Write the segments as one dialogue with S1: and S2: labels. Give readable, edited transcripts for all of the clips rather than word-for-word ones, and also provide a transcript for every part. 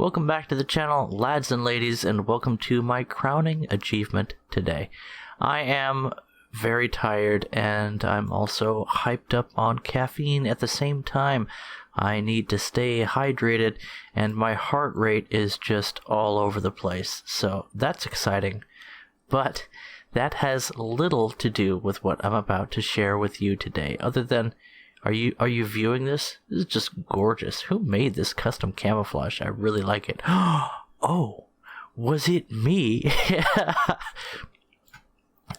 S1: Welcome back to the channel, lads and ladies, and welcome to my crowning achievement today. I am very tired and I'm also hyped up on caffeine at the same time. I need to stay hydrated and my heart rate is just all over the place, so that's exciting. But that has little to do with what I'm about to share with you today, other than Are you viewing this? This is just gorgeous. Who made this custom camouflage? I really like it. Oh, was it me?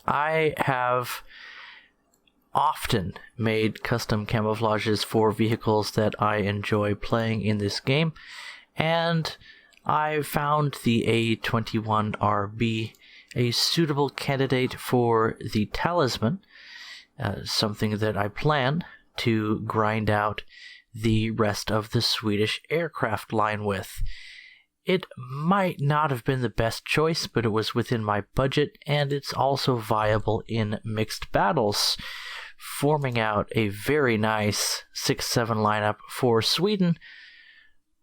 S1: I have often made custom camouflages for vehicles that I enjoy playing in this game, and I found the A21RB a suitable candidate for the talisman, something that I plan to grind out the rest of the Swedish aircraft line with. It might not have been the best choice, but it was within my budget, and it's also viable in mixed battles, forming out a very nice 6-7 lineup for Sweden.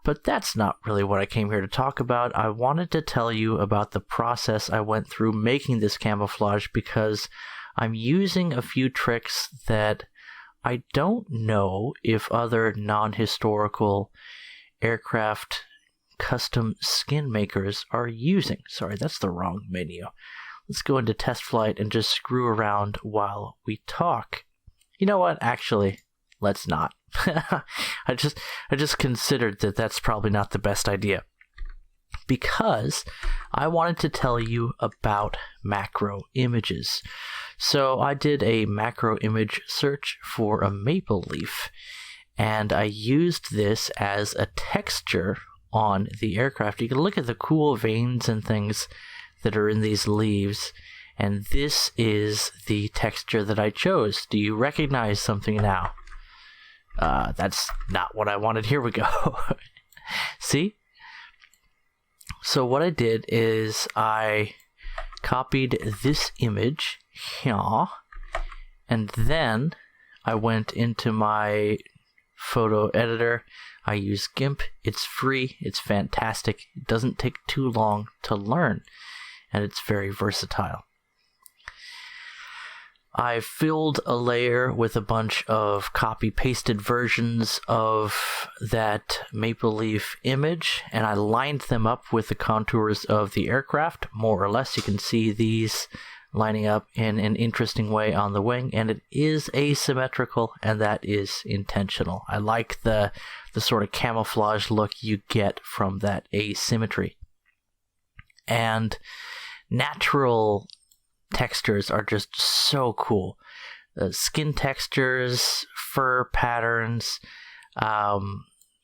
S1: But that's not really what I came here to talk about. I wanted to tell you about the process I went through making this camouflage, because I'm using a few tricks that I don't know if other non-historical aircraft custom skin makers are using. Sorry, that's the wrong menu. Let's go into test flight and just screw around while we talk. You know what? Actually, let's not. I just considered that that's probably not the best idea, because I wanted to tell you about macro images. So I did a macro image search for a maple leaf, and I used this as a texture on the aircraft. You can look at the cool veins and things that are in these leaves, and this is the texture that I chose. Do you recognize something now? That's not what I wanted. Here we go. See? So what I did is I copied this image here, and then I went into my photo editor. I use GIMP. It's free. It's fantastic. It doesn't take too long to learn, and it's very versatile. I filled a layer with a bunch of copy-pasted versions of that maple leaf image, and I lined them up with the contours of the aircraft, more or less. You can see these lining up in an interesting way on the wing, and it is asymmetrical, and that is intentional. I like the sort of camouflage look you get from that asymmetry. And natural textures are just so cool. Skin textures, fur patterns,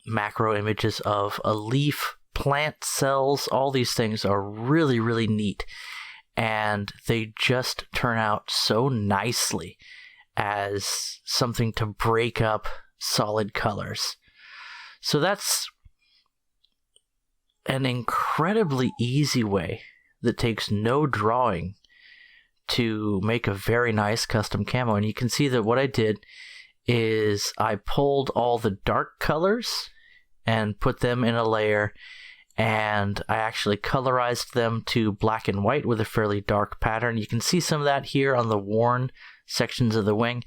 S1: macro images of a leaf, plant cells, all these things are really, really neat. And they just turn out so nicely as something to break up solid colors. So that's an incredibly easy way that takes no drawing to make a very nice custom camo. And you can see that what I did is I pulled all the dark colors and put them in a layer, and I actually colorized them to black and white with a fairly dark pattern. You can see some of that here on the worn sections of the wing,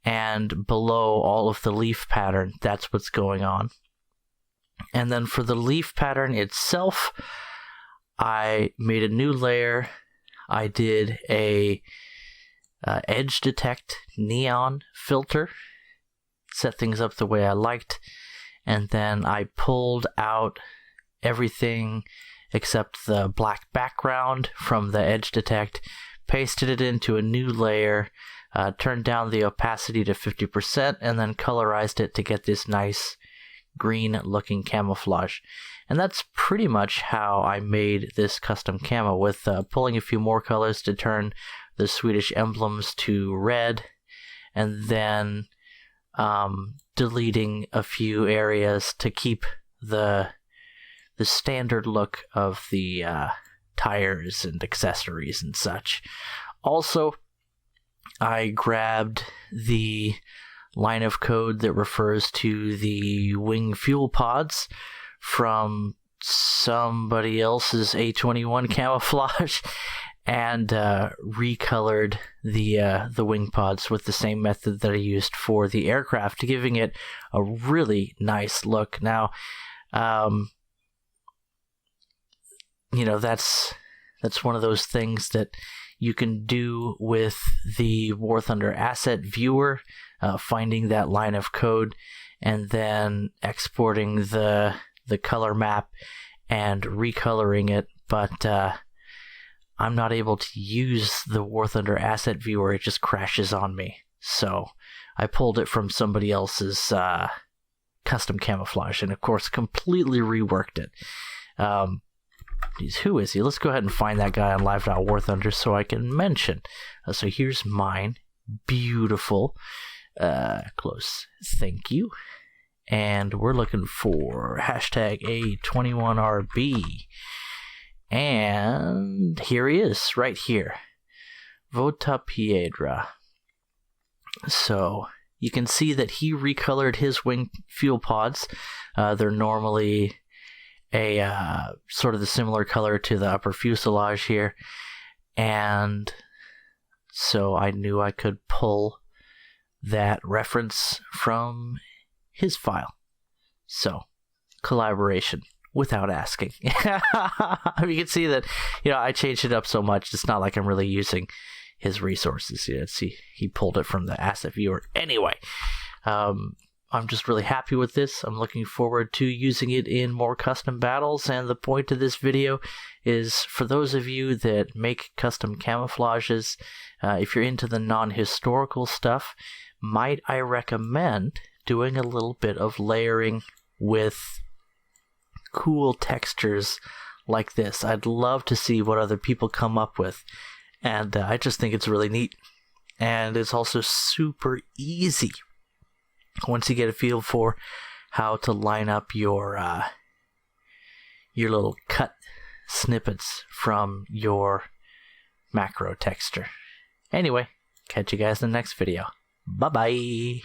S1: and below all of the leaf pattern, that's what's going on. And then for the leaf pattern itself, I made a new layer. I did a edge detect neon filter, set things up the way I liked, and then I pulled out everything except the black background from the edge detect, pasted it into a new layer, turned down the opacity to 50%, and then colorized it to get this nice green looking camouflage. And that's pretty much how I made this custom camo, with pulling a few more colors to turn the Swedish emblems to red, and then deleting a few areas to keep the standard look of the tires and accessories and such. Also, I grabbed the line of code that refers to the wing fuel pods from somebody else's A21 camouflage and recolored the wing pods with the same method that I used for the aircraft, giving it a really nice look. Now, that's one of those things that you can do with the War Thunder asset viewer, finding that line of code and then exporting the color map and recoloring it, but I'm not able to use the War Thunder asset viewer. It just crashes on me. So I pulled it from somebody else's custom camouflage and, of course, completely reworked it. Who is he? Let's go ahead and find that guy on Live.War Thunder so I can mention. So here's mine. Beautiful. Close. Thank you. And we're looking for hashtag A21RB. And here he is, right here. Vota Piedra. So you can see that he recolored his wing fuel pods. They're normally a sort of the similar color to the upper fuselage here. And so I knew I could pull that reference from his file. So, collaboration without asking. You can see that, I changed it up so much, it's not like I'm really using his resources. See, he pulled it from the asset viewer. Anyway, I'm just really happy with this. I'm looking forward to using it in more custom battles, and the point of this video is for those of you that make custom camouflages, if you're into the non-historical stuff, might I recommend doing a little bit of layering with cool textures like this. I'd love to see what other people come up with, and I just think it's really neat, and it's also super easy once you get a feel for how to line up your little cut snippets from your macro texture. Anyway, catch you guys in the next video. Bye-bye!